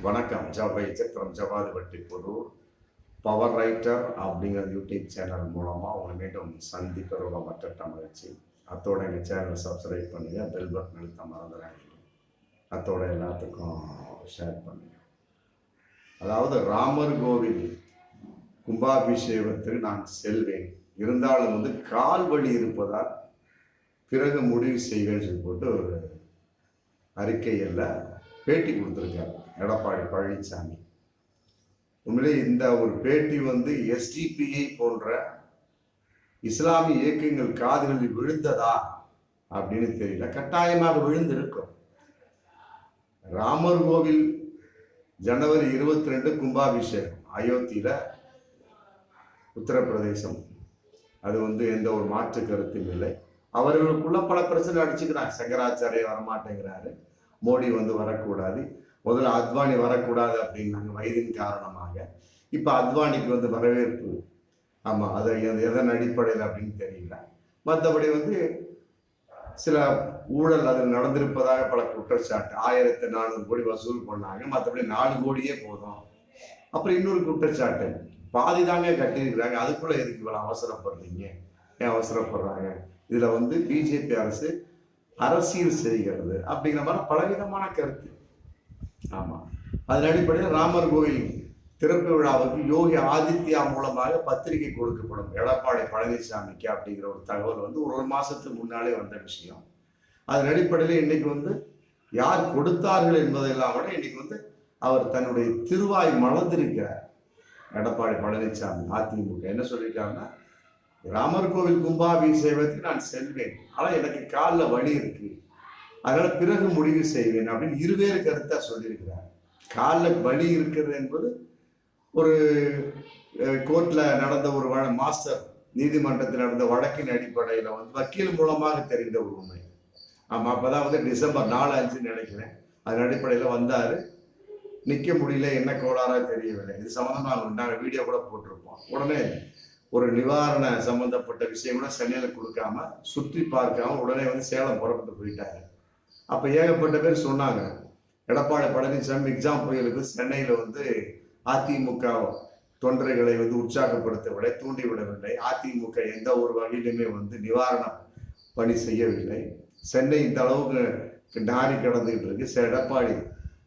வணக்கம். ஜவை சித்திரம் Javadhipatti Pudur power writer அப்படிங்கிற யூடியூப் சேனல் மூலமாக உங்களை மீண்டும் சந்திப்பதோட மற்ற மகிழ்ச்சி. அத்தோட எங்கள் சேனலை சப்ஸ்கிரைப் பண்ணுங்க, பெல் பட்டன் அழுத்த மறந்துடாதீங்க. அத்தோட எல்லாத்துக்கும் ஷேர் பண்ணுங்க. அதாவது ராமர் கோவில் கும்பாபிஷேகத்துக்கு நான் செல்வேன், இருந்தாலும் கால் வலி இருப்பதால் பிறகு முடிவு செய்வேன்னு சொல்லி போட்டு ஒரு அறிக்கையில் பேட்டி கொடுத்துருக்காரு எடப்பாடி பழனிசாமி. உண்மையிலே இந்த ஒரு பேட்டி எஸ்டிபிஐ போன்ற இஸ்லாமிய இயக்கங்கள் காதுகளில் விழுந்ததா அப்படின்னு தெரியல. கட்டாயமாக விழுந்திருக்கும். ராமர் கோவில் ஜனவரி 22 கும்பாபிஷேகம் அயோத்தியில, உத்தரப்பிரதேசம். அது எந்த ஒரு மாற்று கருத்தும் இல்லை. அவர்களுக்குள்ள பல பிரச்சனை அடிச்சுக்கிறாங்க. சங்கராச்சாரிய வரமாட்டேங்கிறாரு, மோடி வரக்கூடாது, முதல்ல அத்வானி வரக்கூடாது அப்படின்னாங்க வயதின் காரணமாக. இப்போ அத்வானிக்கு வரவேற்பு. ஆமாம், அது எதன் அடிப்படையில் அப்படின்னு தெரியல. மற்றபடி சில ஊழல் அதில் நடந்திருப்பதாக பல குற்றச்சாட்டு. 1400 கோடி வசூல் பண்ணாங்க, மற்றபடி 4 கோடியே போதும். அப்புறம் இன்னொரு குற்றச்சாட்டு, பாதி தாங்க கட்டியிருக்கிறாங்க, அதுக்குள்ள எதுக்கு இவ்வளோ அவசரப்படுறீங்க, ஏன் அவசரப்படுறாங்க, இதில் பிஜேபி அரசு அரசியல் செய்கிறது அப்படிங்கிற மாதிரி பலவிதமான கருத்து. ஆமாம், அதன் அடிப்படையில் ராமர் கோயில் திறப்பு விழாவுக்கு யோகி ஆதித்யா மூலமாக பத்திரிகை கொடுக்கப்படும் எடப்பாடி பழனிசாமிக்கு அப்படிங்கிற ஒரு தகவல் ஒரு மாசத்துக்கு முன்னாலே வந்த விஷயம். அதன் அடிப்படையில் இன்னைக்கு யார் கொடுத்தார்கள் என்பதெல்லாம் விட இன்னைக்கு அவர் தன்னுடைய திருவாய் மலர்ந்திருக்கிறார். எடப்பாடி பழனிசாமி அதிமுக என்ன சொல்லியிருக்காருன்னா, ராமர் கோவில் கும்பாபிஷேகத்துக்கு நான் செல்வேன், ஆனால் எனக்கு காலில் வலி இருக்கு, அதனால பிறகு முடிவு செய்வேன் அப்படின்னு இருவேறு கருத்தா சொல்லியிருக்கிறார். காலில் வலி இருக்கிறது என்பது ஒரு கோர்ட்ல நடந்த ஒரு மாஸ்டர் நீதிமன்றத்தில் நடந்த வழக்கின் அடிப்படையில் வக்கீல் மூலமாக தெரிந்த ஒரு உண்மை. ஆமா, அப்பதான் டிசம்பர் 4-5 நினைக்கிறேன். அதன் அடிப்படையில் வந்தாரு. நிக்க முடியல, என்ன கோளாறா தெரியவில்லை. இது சம்பந்தமா நாங்கள் வீடியோ கூட போட்டிருப்போம். உடனே ஒரு நிவாரண சம்பந்தப்பட்ட விஷயம் கூட சென்னையில கொடுக்காம சுற்றி பார்க்காம உடனே சேலம் புறப்பட்டு போயிட்டாங்க. அப்ப ஏகப்பட்ட பேர் சொன்னாங்க, எடப்பாடி பழனிசாமி எக்ஸாம் புயலுக்கு சென்னையில அதிமுக தொண்டர்களை உற்சாகப்படுத்தவில்லை, தூண்டிவிடவில்லை. அதிமுக எந்த ஒரு வகையிலுமே நிவாரண பணி செய்யவில்லை. சென்னை இந்த அளவுக்கு நாரி கடந்துகிட்டு இருக்கு. எடப்பாடி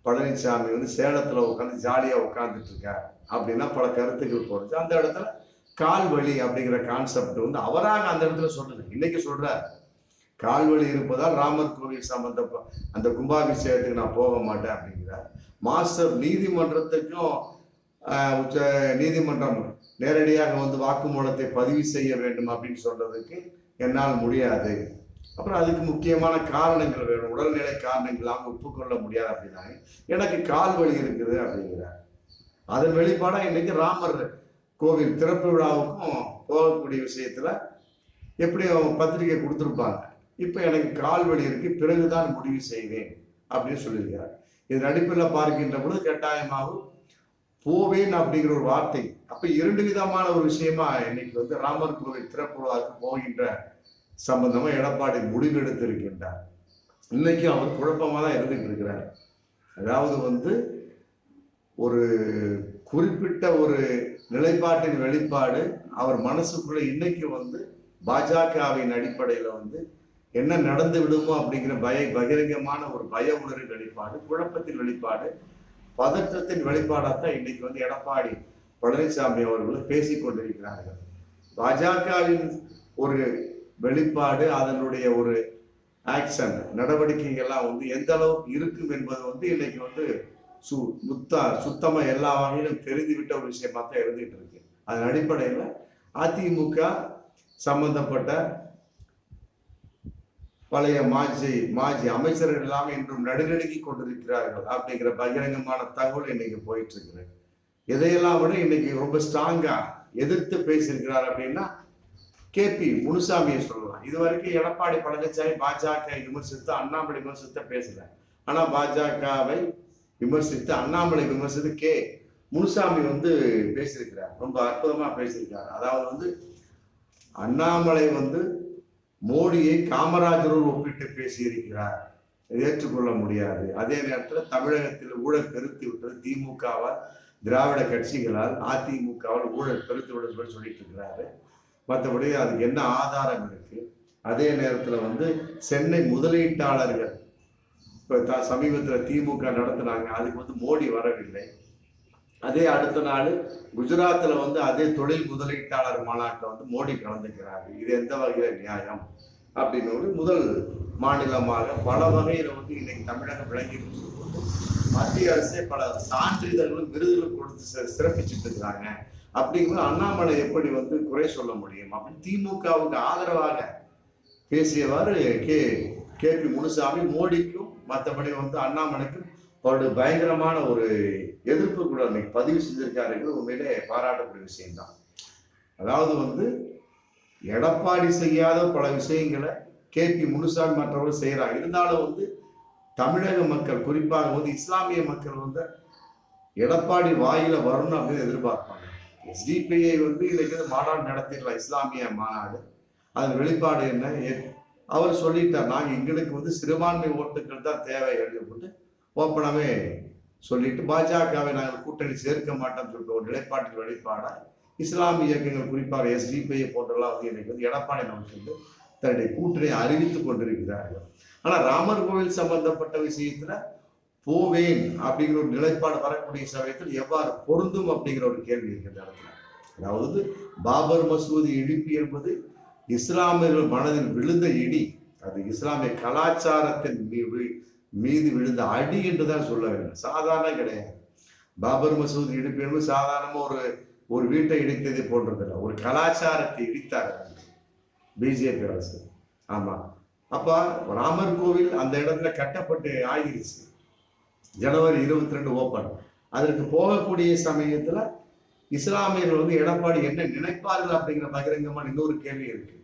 பழனிசாமி சேலத்துல உட்காந்து ஜாலியா உட்கார்ந்துட்டு இருக்கார் அப்படின்னா பல கருத்துக்கள் போடுச்சு. அந்த இடத்துல கால் வலி அப்படிங்கிற கான்செப்ட் அவராக அந்த இடத்துல சொல்றது. இன்னைக்கு சொல்றார், கால் வலி இருப்பதால் ராமர் கோவில் சம்பந்த அந்த கும்பாபிஷேகத்துக்கு நான் போக மாட்டேன் அப்படிங்கிறார். மாஸ்டர் நீதிமன்றத்துக்கும் உச்ச நீதிமன்றம் நேரடியாக வாக்குமூலத்தை பதிவு செய்ய வேண்டும் அப்படின்னு சொல்றதுக்கு என்னால் முடியாது. அப்புறம் அதுக்கு முக்கியமான காரணங்கள் வேணும், உடல்நிலை காரணங்களாக ஒப்புக்கொள்ள முடியாது அப்படின்னாங்க. எனக்கு கால் வலி இருக்குது அப்படிங்கிறார். அதன் வெளிப்பாடா இன்னைக்கு ராமர் கோவில் திறப்பு விழாவுக்கும் போகக்கூடிய விஷயத்துல எப்படி பத்திரிகை கொடுத்துருப்பாங்க. இப்ப எனக்கு கால் வலி இருக்கு, பிறகுதான் முடிவு செய்வேன் அப்படின்னு சொல்லியிருக்கிறார். இதன் அடிப்படையில் பார்க்கின்ற பொழுது கட்டாயமாக போவேன் அப்படிங்கிற ஒரு வார்த்தை. அப்ப 2 விதமான ஒரு விஷயமா இன்னைக்கு ராமர் கோவில் திறப்பு விழாவுக்கு போகின்ற சம்பந்தமா எடப்பாடி முடிவெடுத்திருக்கின்றார். இன்னைக்கு அவர் குழப்பமா தான் இருந்துட்டு இருக்கிறார். அதாவது ஒரு குறிப்பிட்ட ஒரு நிலைப்பாட்டின் வெளிப்பாடு அவர் மனசுக்குள்ள இன்னைக்கு பாஜகவின் அடிப்படையில என்ன நடந்து விடுமோ அப்படிங்கிற பகிரங்கமான ஒரு பய உணர்வு வெளிப்பாடு, குழப்பத்தின் வெளிப்பாடு, பதற்றத்தின் வெளிப்பாடாத்தான் இன்னைக்கு எடப்பாடி பழனிசாமி அவர்கள் பேசிக் கொண்டிருக்கிறார்கள். பாஜகவின் ஒரு வெளிப்பாடு, அதனுடைய ஒரு ஆக்ஷன் நடவடிக்கைகள்லாம் எந்த அளவுக்கு இருக்கும் என்பது இன்னைக்கு சுத்தமா எல்லா வகையிலும் தெரிந்துவிட்ட ஒரு விஷயமா தான் இருந்துட்டு இருக்கு. அதன் அடிப்படையில் அதிமுக சம்பந்தப்பட்ட பழைய மாஜி அமைச்சர்கள் எல்லாம் இன்றும் நடுநடுங்கி கொண்டிருக்கிறார்கள் அப்படிங்கிற பகிரங்கமான தகவல் இன்னைக்கு போயிட்டு இருக்கு. எதையெல்லாம் விட இன்னைக்கு ரொம்ப ஸ்ட்ராங்கா எதிர்த்து பேசியிருக்கிறார் அப்படின்னா கேபி முனுசாமியை சொல்லலாம். இது வரைக்கும் எடப்பாடி பழனிசாமி பாஜக விமர்சித்து அண்ணாமலை விமர்சித்த பேசல. ஆனா பாஜகவை விமர்சித்து அண்ணாமலை விமர்சித்து முனுசாமி பேசியிருக்கிறார். ரொம்ப அற்புதமா பேசியிருக்காரு. அதாவது அண்ணாமலை மோடியை காமராஜரோடு ஒப்பிட்டு பேசியிருக்கிறார். ஏற்றுக்கொள்ள முடியாது. அதே நேரத்தில் தமிழகத்தில் ஊழல் பெருத்து விட்டது திமுகவால், திராவிட கட்சிகளால், அதிமுகவால் ஊழல் பெருத்து விடுறது சொல்லிட்டு இருக்கிறாரு. மற்றபடி அதுக்கு என்ன ஆதாரம் இருக்கு? அதே நேரத்தில் வந்து சென்னை முதலீட்டாளர்கள் இப்போ சமீபத்தில் திமுக நடத்தினாங்க, அதுக்கு வந்து மோடி வரவில்லை. அதே அடுத்த நாள் குஜராத்தில் வந்து அதே தொழில் முதலீட்டாளர் மாநாட்டில் வந்து மோடி கலந்துக்கிறாரு. இது எந்த வகையில் நியாயம் அப்படின்னு முதல் மாநிலமாக பல வகையில் வந்து இன்னைக்கு தமிழகம் விளங்கி மத்திய அரசே பல சான்றிதழ்களும் விருதுகளும் கொடுத்து சிறப்பிச்சுட்டு இருக்கிறாங்க. அப்படிங்கும்போது அண்ணாமலை எப்படி வந்து குறை சொல்ல முடியும்? அப்படின்னு திமுகவுக்கு ஆதரவாக பேசியவாறு கே.பி. முனுசாமி மோடிக்கும் மற்றபடி வந்து அண்ணாமலைக்கும் அவருடைய பயங்கரமான ஒரு எதிர்ப்பு கூட இன்னைக்கு பதிவு செஞ்சிருக்காருங்கிறது உண்மையிலே பாராட்டக்கூடிய விஷயம்தான். அதாவது வந்து எடப்பாடி செய்யாத பல விஷயங்களை கே.பி. முனுசாமி மற்றவர்கள் செய்யறாங்க. இருந்தாலும் வந்து தமிழக மக்கள் குறிப்பாக வந்து இஸ்லாமிய மக்கள் வந்து எடப்பாடி வாயில வரணும் அப்படின்னு எதிர்பார்ப்பாங்க. எஸ்டிபிஐ வந்து இன்னைக்கு மாநாடு நடத்திடலாம், இஸ்லாமிய மாநாடு. அதன் வெளிப்பாடு என்ன? அவர் சொல்லிட்டார், நாங்கள் எங்களுக்கு வந்து சிறுபான்மை ஓட்டுகள் தான் தேவை எழுதப்பட்டு ஓப்பனாவே சொல்லிட்டு பாஜகவை நாங்கள் கூட்டணி சேர்க்க மாட்டோம்னு சொல்லிட்டு ஒரு நிலைப்பாட்டின் வெளிப்பாடா இஸ்லாமிய இயக்கங்கள் குறிப்பாக எஸ்டிபிஐ போன்றெல்லாம் வந்து இன்னைக்கு வந்து எடப்பாடி நமக்கு வந்து தன்னுடைய கூட்டணியை அறிவித்துக் கொண்டிருக்கிறார்கள். ஆனா ராமர் கோவில் சம்பந்தப்பட்ட விஷயத்துல போவேன் அப்படிங்கிற ஒரு நிலைப்பாடு வரக்கூடிய சமயத்தில் எவ்வாறு பொருந்தும் அப்படிங்கிற ஒரு கேள்வி இருக்கிற இடத்துல. அதாவது பாபர் மசூதி இடிப்பு என்பது இஸ்லாமியர்கள் மனதில் விழுந்த இடி, அது இஸ்லாமிய கலாச்சாரத்தின் மீது விழுந்த அடி என்றுதான் சொல்ல வேண்டும், சாதாரண கிடையாது. பாபர் மசூதி இடிப்பு என்பது சாதாரணமா ஒரு வீட்டை இடித்ததை போன்றதில்லை, ஒரு கலாச்சாரத்தை இடித்தார்கள் பிஜேபி அரசு. ஆமா, அப்ப ராமர் கோவில் அந்த இடத்துல கட்டப்பட்டு ஆகிருச்சு, ஜனவரி 22 ஓப்பன். அதற்கு போகக்கூடிய சமயத்துல இஸ்லாமியர்கள் வந்து எடப்பாடி என்ன நினைப்பார்கள் அப்படிங்கிற பகிரங்கமான இன்னொரு கேள்வி இருக்கு.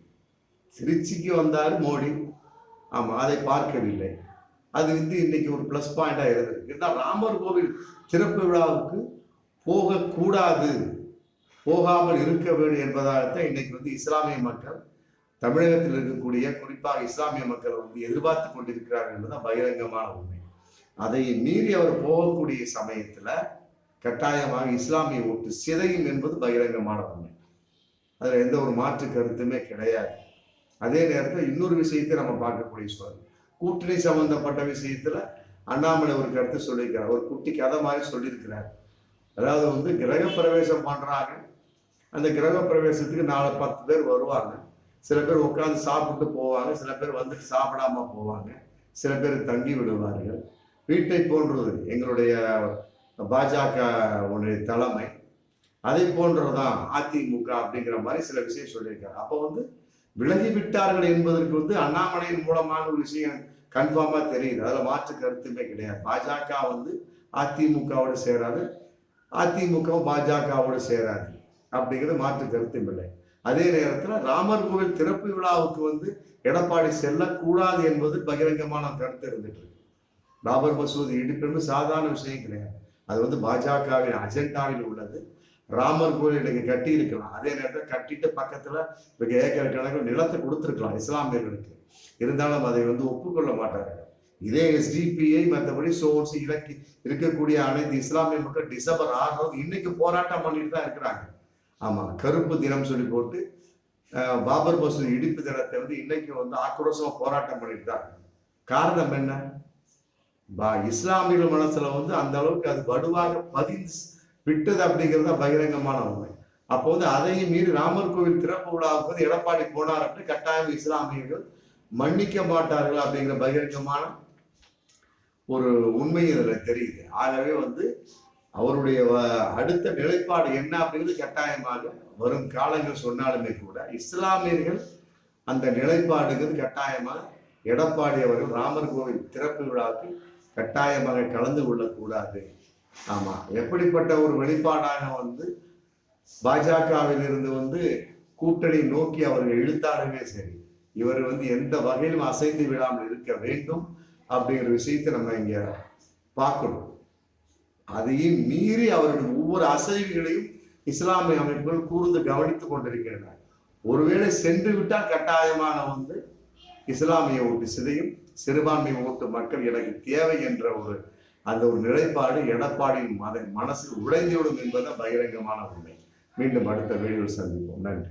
திருச்சிக்கு வந்தாரு மோடி, ஆமா, அதை பார்க்கவில்லை. அது வந்து இன்னைக்கு ஒரு பிளஸ் பாயிண்டா இருந்திருக்கு. ராமர் கோவில் திறப்பு விழாவுக்கு போகக்கூடாது, போகாமல் இருக்க வேண்டும் என்பதாகத்தான் இன்னைக்கு வந்து இஸ்லாமிய மக்கள் தமிழகத்தில் இருக்கக்கூடிய குறிப்பாக இஸ்லாமிய மக்கள் வந்து எதிர்பார்த்து கொண்டிருக்கிறார்கள் என்பதுதான் பகிரங்கமான உண்மை. அதை மீறி அவர் போகக்கூடிய சமயத்துல கட்டாயமாக இஸ்லாமிய ஓட்டு சிதையும் என்பது பகிரங்கமான உண்மை. அதுல எந்த ஒரு மாற்று கருத்துமே கிடையாது. அதே நேரத்தில் இன்னொரு விஷயத்தை நம்ம பார்க்கக்கூடிய சூழல், கூட்டணி சம்பந்தப்பட்ட விஷயத்துல அண்ணாமலை ஒரு கருத்து சொல்லியிருக்கிறார், ஒரு குட்டி கதை மாதிரி சொல்லியிருக்கிறார். அதாவது வந்து கிரக பிரவேசம் பண்றாங்க, அந்த கிரக பிரவேசத்துக்கு 4-10 பேர் வருவாங்க. சில பேர் உட்காந்து சாப்பிட்டு போவாங்க, சில பேர் வந்துட்டு சாப்பிடாம போவாங்க, சில பேர் தங்கி விடுவார்கள். வீட்டை போன்றது எங்களுடைய பாஜக தலைமை, அதை போன்றதுதான் அதிமுக அப்படிங்கிற மாதிரி சில விஷயம் சொல்லியிருக்காரு. அப்போ வந்து விலகி விட்டார்கள் என்பதற்கு வந்து அண்ணாமலையின் மூலமான ஒரு விஷயம் கன்ஃபார்மா தெரியுது, அதுல மாற்று கருத்துமே கிடையாது. பாஜக வந்து அதிமுகவோடு சேராது, அதிமுக பாஜகவோடு சேராது அப்படிங்கிறது மாற்று கருத்தும் இல்லை. அதே நேரத்தில் ராமர் கோவில் திறப்பு விழாவுக்கு வந்து எடப்பாடி செல்லக்கூடாது என்பது பகிரங்கமான கருத்து இருந்துட்டு இருக்கு. பாபர் மசூதி இடிப்பு சாதாரண விஷயம் கிடையாது, அது வந்து பாஜகவின் அஜெண்டாவில் உள்ளது. ராமர் கோவில் இன்னைக்கு கட்டி இருக்கலாம், அதே நேரத்தில் கட்டிட்டு பக்கத்துல ஏக்கர் கணக்கில் நிலத்தை கொடுத்துருக்கலாம் இஸ்லாமியர்களுக்கு, இருந்தாலும் அதை வந்து ஒப்புக்கொள்ள மாட்டார்கள். இதே எஸ்டிபிஐ மற்றபடி சோர்ஸ் இலக்கி இருக்கக்கூடிய அனைத்து இஸ்லாமிய மக்கள் டிசம்பர் 6 இன்னைக்கு போராட்டம் பண்ணிட்டு தான் இருக்கிறாங்க. ஆமா, கருப்பு தினம் சொல்லி போட்டு பாபர் மசூதி இடிப்பு தினத்தை வந்து இன்னைக்கு வந்து ஆக்ரோஷமா போராட்டம் பண்ணிட்டு தான். காரணம் என்ன? இஸ்லாமிய மனசுல வந்து அந்த அளவுக்கு அது வடுவாக பதிந்து விட்டது அப்படிங்கிறது தான் பகிரங்கமான உண்மை. அப்போ வந்து அதையும் மீறி ராமர் கோவில் திறப்பு விழாவுக்கு வந்து எடப்பாடி போனார் அப்படின்னு கட்டாயம் இஸ்லாமியர்கள் மன்னிக்க மாட்டார்கள் அப்படிங்கிற பகிரங்கமான ஒரு உண்மை இதுல தெரியுது. ஆகவே வந்து அவருடைய அடுத்த நிலைப்பாடு என்ன அப்படிங்கிறது கட்டாயமாக வரும் காலங்கள் சொன்னாலுமே கூட இஸ்லாமியர்கள் அந்த நிலைப்பாடுங்கிறது கட்டாயமாக எடப்பாடி அவர்கள் ராமர் கோவில் திறப்பு விழாவுக்கு கட்டாயமாக கலந்து கொள்ளக்கூடாது. ஆமா, எப்படிப்பட்ட ஒரு வெளிப்பாடாக வந்து பாஜகவில் இருந்து வந்து கூட்டணி நோக்கி அவர்கள் இழுத்தாலுமே சரி, இவர் வந்து எந்த வகையிலும் அசைந்து விடாமல் இருக்க வேண்டும் அப்படிங்கிற விஷயத்தை நம்ம இங்க பார்க்கணும். அதையும் மீறி அவருடைய ஒவ்வொரு அசைவுகளையும் இஸ்லாமிய அமைப்புகள் கூர்ந்து கவனித்துக் கொண்டிருக்கின்றன. ஒருவேளை சென்று விட்டால் கட்டாயமாக வந்து இஸ்லாமிய ஓட்டு சிதையும். சிறுபான்மை ஓட்டு மக்கள் எனக்கு தேவை என்ற அந்த ஒரு நிலைப்பாடு எடப்பாடியின் மனசில் உடைந்துவிடும் என்பது பகிரங்கமான உண்மை. மீண்டும் அடுத்த வீடியோவில் சந்திப்போம். நன்றி.